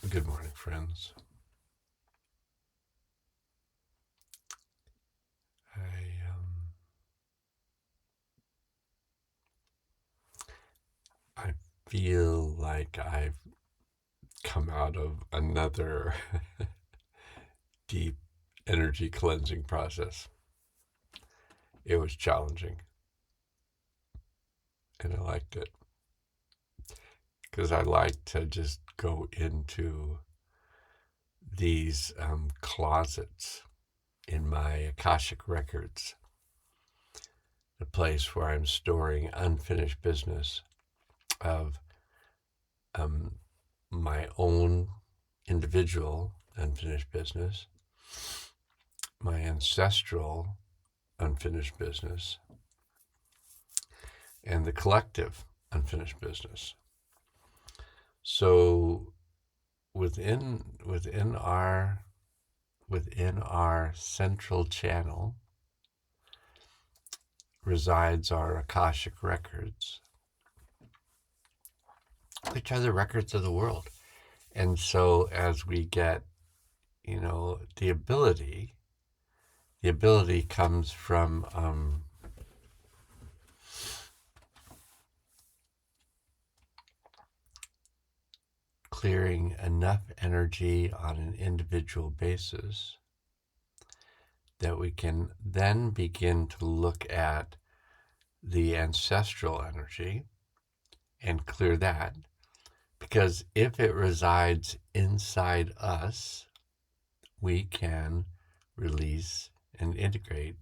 Good morning, friends. I feel like I've come out of another deep energy cleansing process. It was challenging, and I liked it because I like to just go into these closets in my Akashic records, the place where I'm storing unfinished business of my own individual unfinished business, my ancestral unfinished business, and the collective unfinished business. So within our central channel resides our Akashic records, which are the records of the world. And so as we get, the ability comes from clearing enough energy on an individual basis that we can then begin to look at the ancestral energy and clear that. Because if it resides inside us, we can release and integrate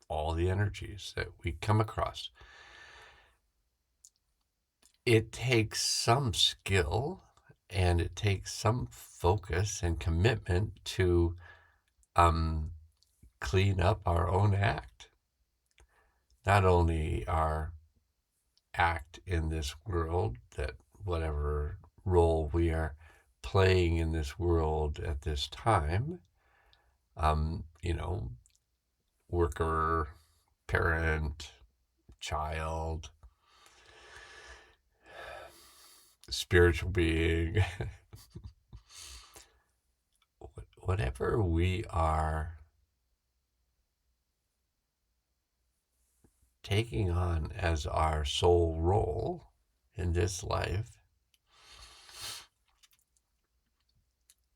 all the energies that we come across. It takes some skill and it takes some focus and commitment to clean up our own act. Not only our act in this world, that whatever role we are playing in this world at this time, worker, parent, child, spiritual being, whatever we are taking on as our soul role in this life,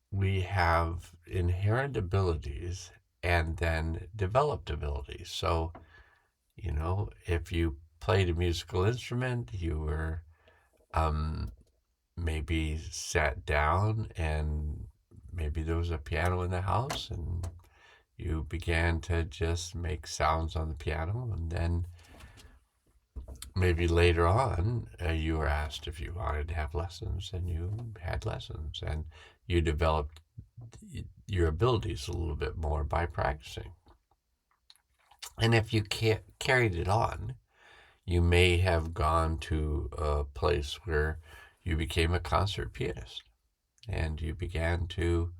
we have inherent abilities and then developed abilities. So, if you played a musical instrument, you were maybe sat down and maybe there was a piano in the house and you began to just make sounds on the piano, and then maybe later on you were asked if you wanted to have lessons, and you had lessons, and you developed your abilities a little bit more by practicing. And if you carried it on, you may have gone to a place where you became a concert pianist and you began to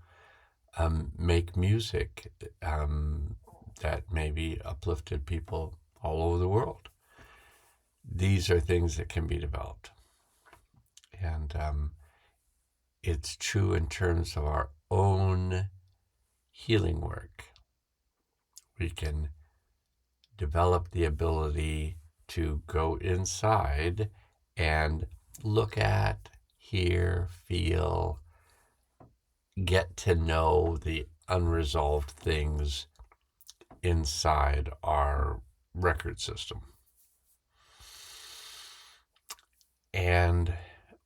make music that maybe uplifted people all over the world. These are things that can be developed. And it's true in terms of our own healing work. We can develop the ability to go inside and look at, hear, feel, get to know the unresolved things inside our record system. And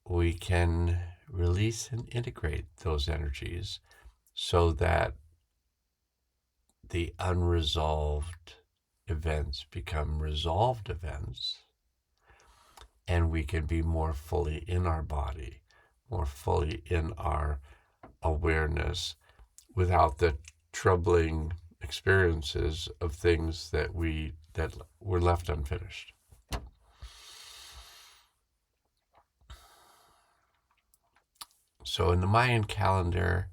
we can release and integrate those energies so that the unresolved events become resolved events, and we can be more fully in our body, more fully in our awareness, without the troubling experiences of things that were left unfinished. So in the Mayan calendar,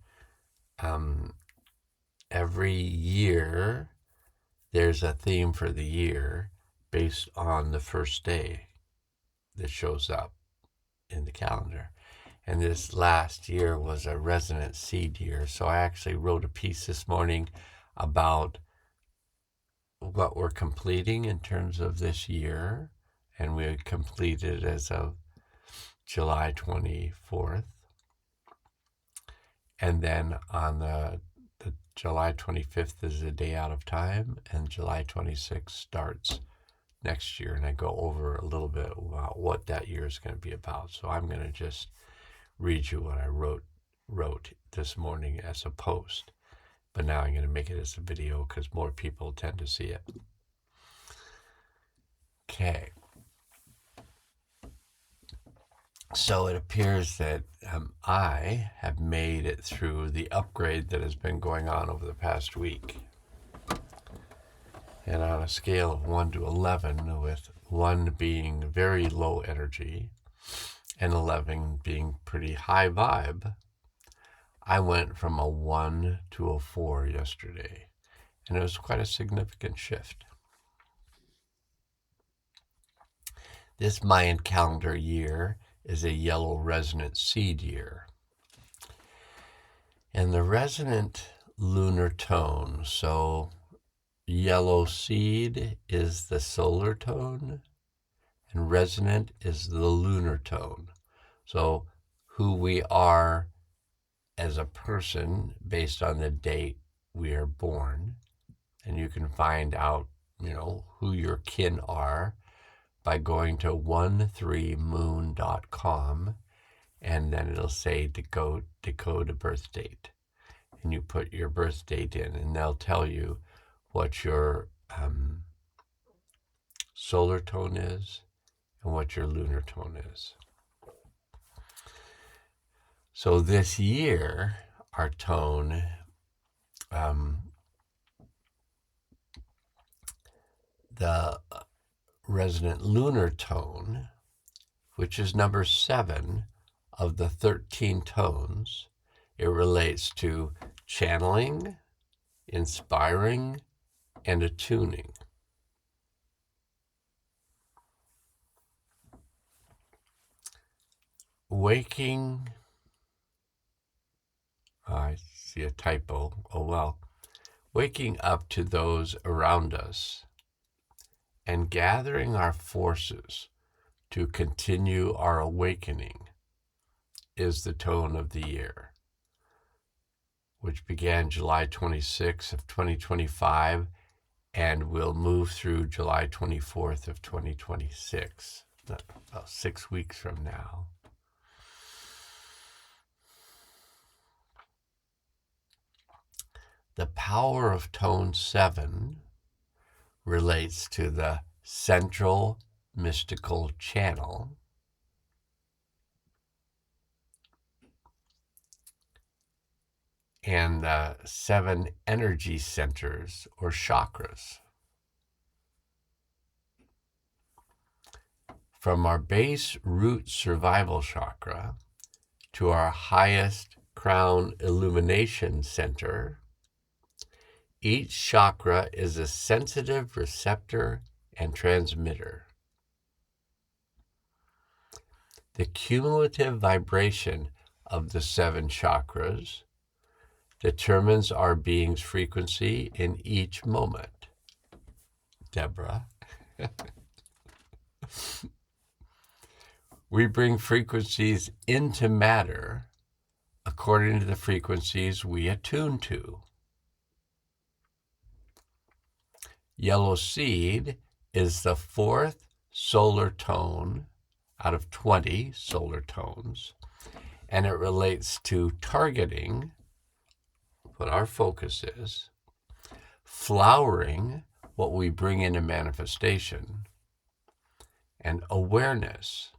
every year there's a theme for the year based on the first day that shows up in the calendar. And this last year was a resonant seed year. So I actually wrote a piece this morning about what we're completing in terms of this year. And we completed as of July 24th. And then on the July 25th is a day out of time, and July 26th starts next year. And I go over a little bit about what that year is going to be about. So I'm going to just read you what I wrote this morning as a post. But now I'm going to make it as a video because more people tend to see it. Okay. So it appears that I have made it through the upgrade that has been going on over the past week. And on a scale of 1 to 11, with 1 being very low energy and 11 being pretty high vibe, I went from a 1 to a 4 yesterday. And it was quite a significant shift. This Mayan calendar year is a yellow resonant seed year. And the resonant lunar tone, so yellow seed is the solar tone, and resonant is the lunar tone. So who we are as a person based on the date we are born. And you can find out, who your kin are by going to 13moon.com, and then it'll say decode a birth date. And you put your birth date in, and they'll tell you what your solar tone is and what your lunar tone is. So this year, our tone, the resonant lunar tone, which is number 7 of the 13 tones, it relates to channeling, inspiring, and attuning. Waking, I see a typo, oh well. Waking up to those around us and gathering our forces to continue our awakening is the tone of the year, which began July 26th of 2025 and will move through July 24th of 2026, about 6 weeks from now. The power of tone 7 relates to the central mystical channel, and 7 energy centers or chakras. From our base root survival chakra to our highest crown illumination center, each chakra is a sensitive receptor and transmitter. The cumulative vibration of the 7 chakras determines our being's frequency in each moment. Deborah. We bring frequencies into matter according to the frequencies we attune to. Yellow seed is the 4th solar tone out of 20 solar tones, and it relates to targeting, what our focus is, flowering, what we bring into manifestation, and awareness,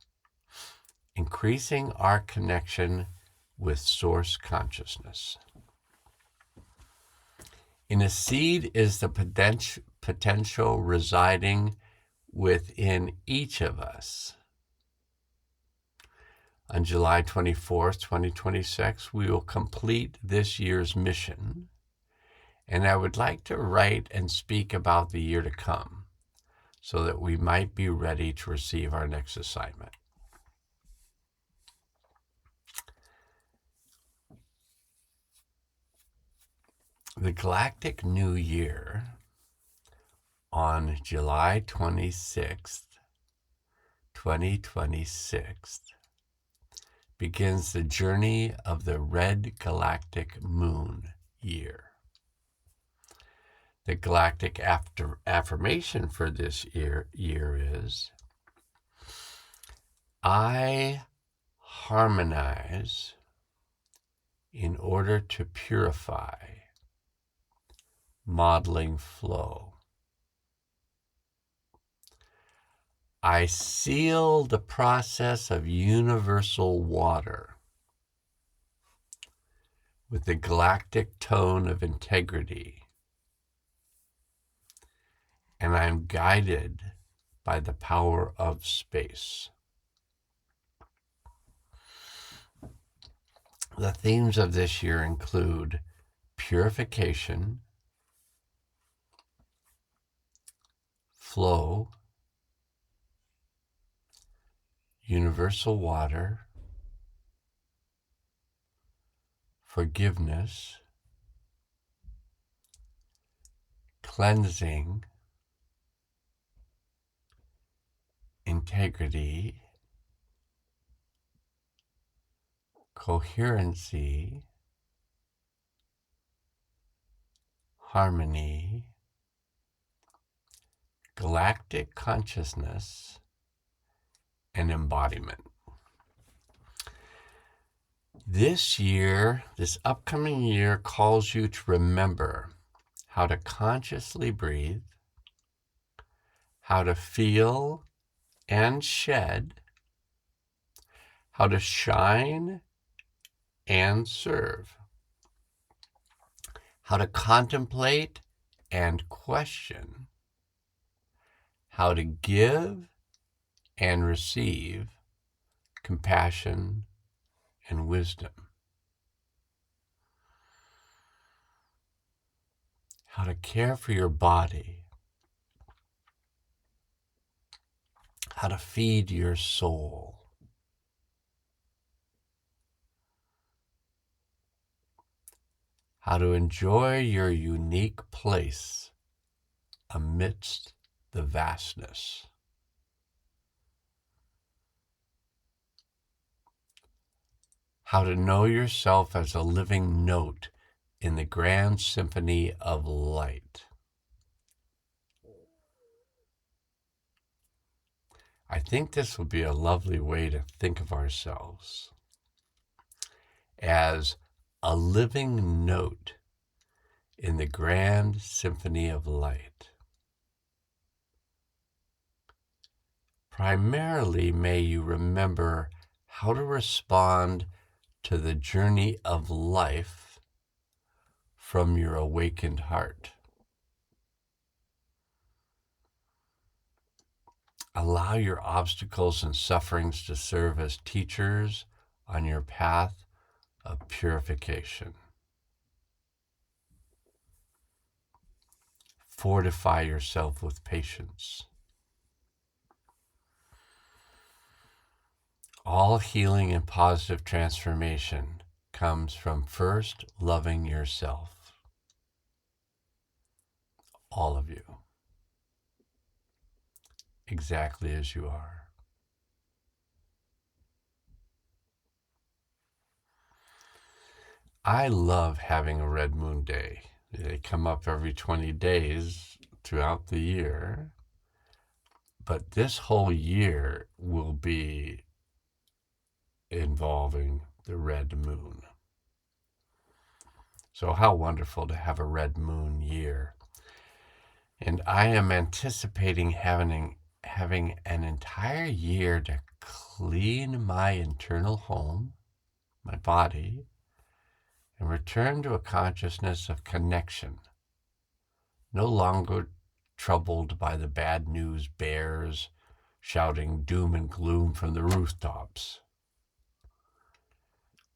increasing our connection with source consciousness. In a seed is the potential residing within each of us. On July 24th, 2026, we will complete this year's mission, and I would like to write and speak about the year to come so that we might be ready to receive our next assignment. The Galactic New Year on July 26th, 2026, begins the journey of the red galactic moon year. The galactic affirmation for this year is, I harmonize in order to purify, modeling flow. I seal the process of universal water with the galactic tone of integrity, and I'm guided by the power of space. The themes of this year include purification, flow, universal water, forgiveness, cleansing, integrity, coherency, harmony, galactic consciousness, and embodiment. This upcoming year calls you to remember how to consciously breathe, how to feel and shed, how to shine and serve, how to contemplate and question, how to give and receive compassion and wisdom, how to care for your body, how to feed your soul, how to enjoy your unique place amidst the vastness, how to know yourself as a living note in the grand symphony of light. I think this would be a lovely way to think of ourselves as a living note in the grand symphony of light. Primarily, may you remember how to respond to the journey of life from your awakened heart. Allow your obstacles and sufferings to serve as teachers on your path of purification. Fortify yourself with patience. All healing and positive transformation comes from first loving yourself. All of you. Exactly as you are. I love having a red moon day. They come up every 20 days throughout the year, but this whole year will be involving the red moon. So how wonderful to have a red moon year. And I am anticipating having an entire year to clean my internal home, my body, and return to a consciousness of connection, no longer troubled by the bad news bears shouting doom and gloom from the rooftops.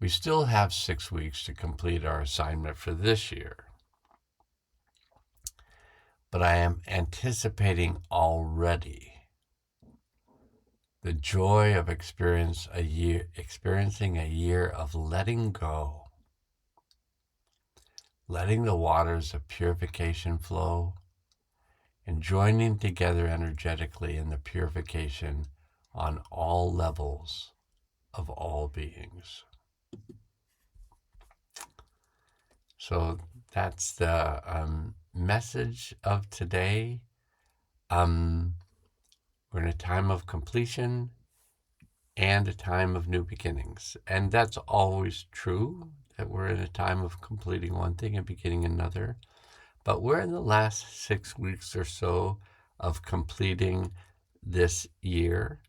We still have 6 weeks to complete our assignment for this year, but I am anticipating already the joy of experiencing a year of letting go, letting the waters of purification flow, and joining together energetically in the purification on all levels of all beings. So that's the message of today. We're in a time of completion and a time of new beginnings. And that's always true, that we're in a time of completing one thing and beginning another. But we're in the last 6 weeks or so of completing this year.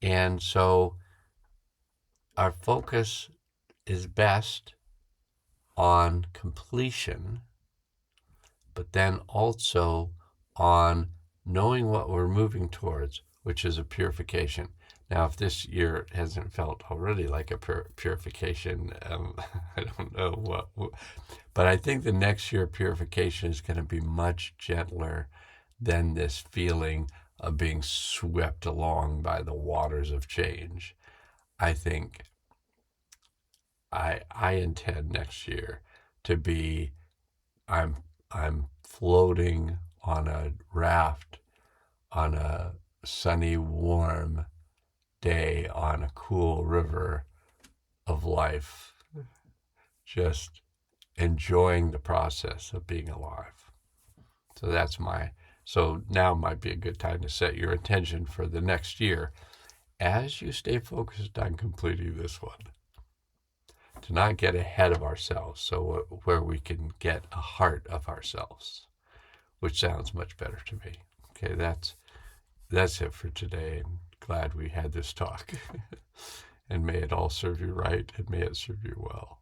And so our focus is best on completion, but then also on knowing what we're moving towards, which is a purification. Now, if this year hasn't felt already like a purification, I don't know what, but I think the next year purification is going to be much gentler than this feeling of being swept along by the waters of change. I think I intend next year to be I'm floating on a raft on a sunny, warm day on a cool river of life, just enjoying the process of being alive. So now might be a good time to set your intention for the next year as you stay focused on completing this one. To not get ahead of ourselves, so where we can get a heart of ourselves, which sounds much better to me. Okay, that's it for today. I'm glad we had this talk. And may it all serve you right, and may it serve you well.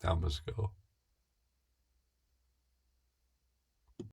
Now must go.